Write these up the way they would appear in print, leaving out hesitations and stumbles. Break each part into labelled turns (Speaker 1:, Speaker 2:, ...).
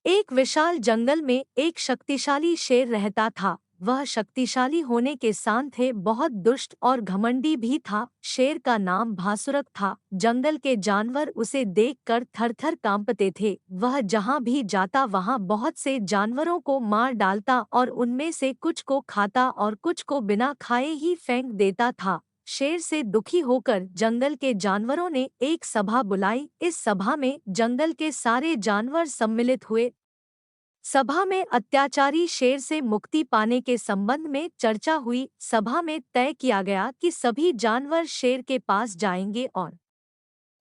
Speaker 1: एक विशाल जंगल में एक शक्तिशाली शेर रहता था। वह शक्तिशाली होने के साथ थे बहुत दुष्ट और घमंडी भी था। शेर का नाम भासुरक था। जंगल के जानवर उसे देखकर थर-थर कांपते थे। वह जहाँ भी जाता वहाँ बहुत से जानवरों को मार डालता और उनमें से कुछ को खाता और कुछ को बिना खाए ही फेंक देता था। शेर से दुखी होकर जंगल के जानवरों ने एक सभा बुलाई। इस सभा में जंगल के सारे जानवर सम्मिलित हुए। सभा में अत्याचारी शेर से मुक्ति पाने के संबंध में चर्चा हुई। सभा में तय किया गया कि सभी जानवर शेर के पास जाएंगे और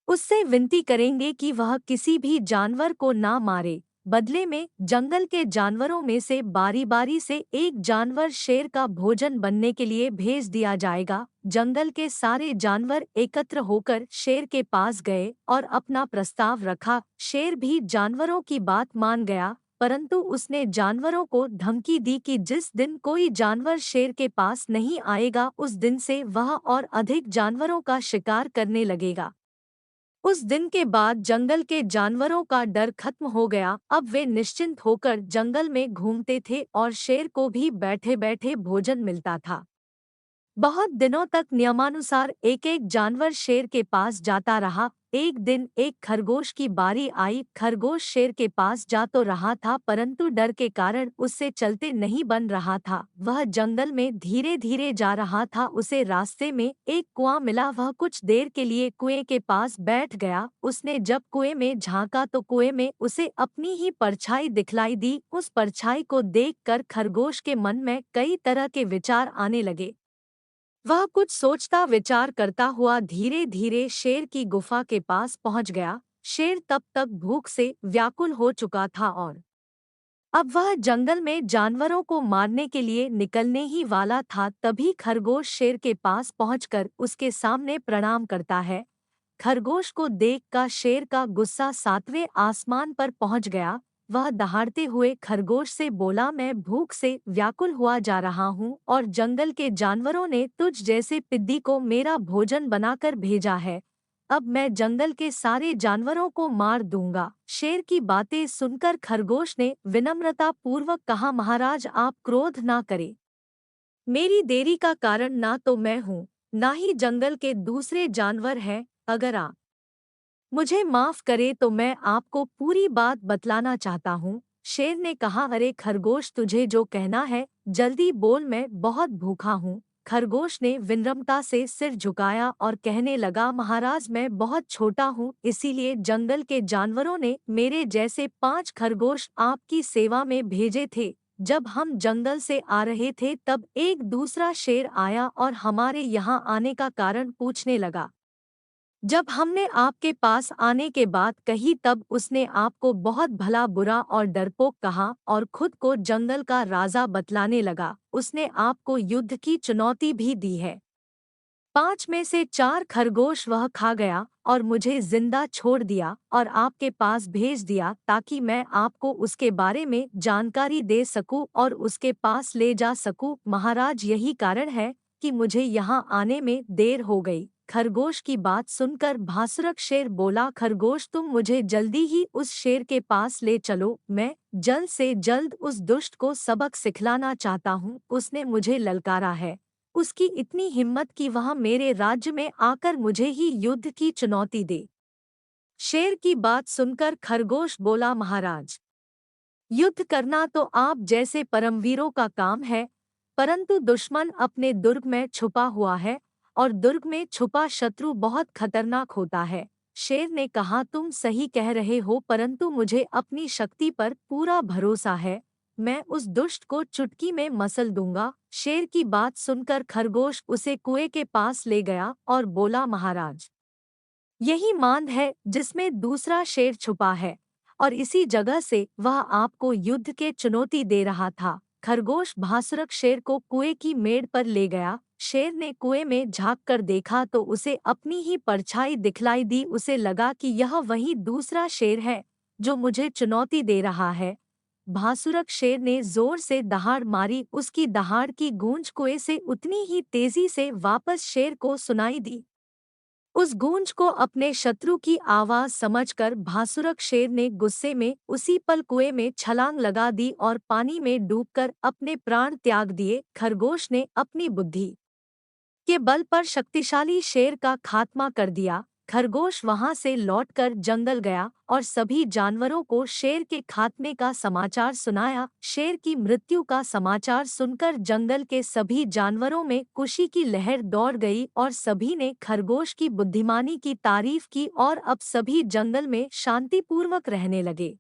Speaker 1: उससे विनती करेंगे कि वह किसी भी जानवर को ना मारे। बदले में जंगल के जानवरों में से बारी-बारी से एक जानवर शेर का भोजन बनने के लिए भेज दिया जाएगा। जंगल के सारे जानवर एकत्र होकर शेर के पास गए और अपना प्रस्ताव रखा। शेर भी जानवरों की बात मान गया, परंतु उसने जानवरों को धमकी दी कि जिस दिन कोई जानवर शेर के पास नहीं आएगा उस दिन से वह और अधिक जानवरों का शिकार करने लगेगा। उस दिन के बाद जंगल के जानवरों का डर खत्म हो गया। अब वे निश्चिंत होकर जंगल में घूमते थे और शेर को भी बैठे-बैठे भोजन मिलता था। बहुत दिनों तक नियमानुसार एक-एक जानवर शेर के पास जाता रहा। एक दिन एक खरगोश की बारी आई। खरगोश शेर के पास जा तो रहा था, परंतु डर के कारण उससे चलते नहीं बन रहा था। वह जंगल में धीरे-धीरे जा रहा था। उसे रास्ते में एक कुआं मिला। वह कुछ देर के लिए कुएं के पास बैठ गया। उसने जब कुएं में झांका तो कुएं में उसे अपनी ही परछाई दिखलाई दी। उस परछाई को देखकर खरगोश के मन में कई तरह के विचार आने लगे। वह कुछ सोचता विचार करता हुआ धीरे धीरे शेर की गुफा के पास पहुंच गया। शेर तब तक भूख से व्याकुल हो चुका था और अब वह जंगल में जानवरों को मारने के लिए निकलने ही वाला था। तभी खरगोश शेर के पास पहुंचकर उसके सामने प्रणाम करता है। खरगोश को देखकर शेर का गुस्सा सातवें आसमान पर पहुंच गया। वह दहाड़ते हुए खरगोश से बोला, मैं भूख से व्याकुल हुआ जा रहा हूँ और जंगल के जानवरों ने तुझ जैसे पिद्दी को मेरा भोजन बनाकर भेजा है। अब मैं जंगल के सारे जानवरों को मार दूंगा। शेर की बातें सुनकर खरगोश ने विनम्रता पूर्वक कहा, महाराज आप क्रोध ना करें। मेरी देरी का कारण ना तो मैं हूँ, ना ही जंगल के दूसरे जानवर हैं। अगर आप मुझे माफ करे तो मैं आपको पूरी बात बतलाना चाहता हूँ। शेर ने कहा, अरे खरगोश तुझे जो कहना है जल्दी बोल, मैं बहुत भूखा हूँ। खरगोश ने विनम्रता से सिर झुकाया और कहने लगा, महाराज मैं बहुत छोटा हूँ, इसीलिए जंगल के जानवरों ने मेरे जैसे 5 खरगोश आपकी सेवा में भेजे थे। जब हम जंगल से आ रहे थे तब एक दूसरा शेर आया और हमारे यहाँ आने का कारण पूछने लगा। जब हमने आपके पास आने के बात कही तब उसने आपको बहुत भला बुरा और डरपोक कहा और खुद को जंगल का राजा बतलाने लगा। उसने आपको युद्ध की चुनौती भी दी है। 5 में से 4 खरगोश वह खा गया और मुझे जिंदा छोड़ दिया और आपके पास भेज दिया ताकि मैं आपको उसके बारे में जानकारी दे सकूं और उसके पास ले जा सकूं। महाराज यही कारण है कि मुझे यहाँ आने में देर हो गई। खरगोश की बात सुनकर भासुरक शेर बोला, खरगोश तुम मुझे जल्दी ही उस शेर के पास ले चलो। मैं जल्द से जल्द उस दुष्ट को सबक सिखलाना चाहता हूँ। उसने मुझे ललकारा है। उसकी इतनी हिम्मत कि वह मेरे राज्य में आकर मुझे ही युद्ध की चुनौती दे। शेर की बात सुनकर खरगोश बोला, महाराज युद्ध करना तो आप जैसे परमवीरों का काम है, परंतु दुश्मन अपने दुर्ग में छुपा हुआ है और दुर्ग में छुपा शत्रु बहुत खतरनाक होता है। शेर ने कहा, तुम सही कह रहे हो, परंतु मुझे अपनी शक्ति पर पूरा भरोसा है। मैं उस दुष्ट को चुटकी में मसल दूंगा। शेर की बात सुनकर खरगोश उसे कुएं के पास ले गया और बोला, महाराज यही मांद है जिसमें दूसरा शेर छुपा है और इसी जगह से वह आपको युद्ध के चुनौती दे रहा था। खरगोश भासुरक शेर को कुएं की मेड़ पर ले गया। शेर ने कुएं में झांक कर देखा तो उसे अपनी ही परछाई दिखलाई दी। उसे लगा कि यह वही दूसरा शेर है जो मुझे चुनौती दे रहा है। भासुरक शेर ने जोर से दहाड़ मारी। उसकी दहाड़ की गूंज कुएं से उतनी ही तेजी से वापस शेर को सुनाई दी। उस गूंज को अपने शत्रु की आवाज समझकर भासुरक शेर ने गुस्से में उसी पल कुएं में छलांग लगा दी और पानी में डूबकर अपने प्राण त्याग दिए। खरगोश ने अपनी बुद्धि के बल पर शक्तिशाली शेर का खात्मा कर दिया। खरगोश वहां से लौटकर जंगल गया और सभी जानवरों को शेर के खात्मे का समाचार सुनाया। शेर की मृत्यु का समाचार सुनकर जंगल के सभी जानवरों में खुशी की लहर दौड़ गई और सभी ने खरगोश की बुद्धिमानी की तारीफ की और अब सभी जंगल में शांतिपूर्वक रहने लगे।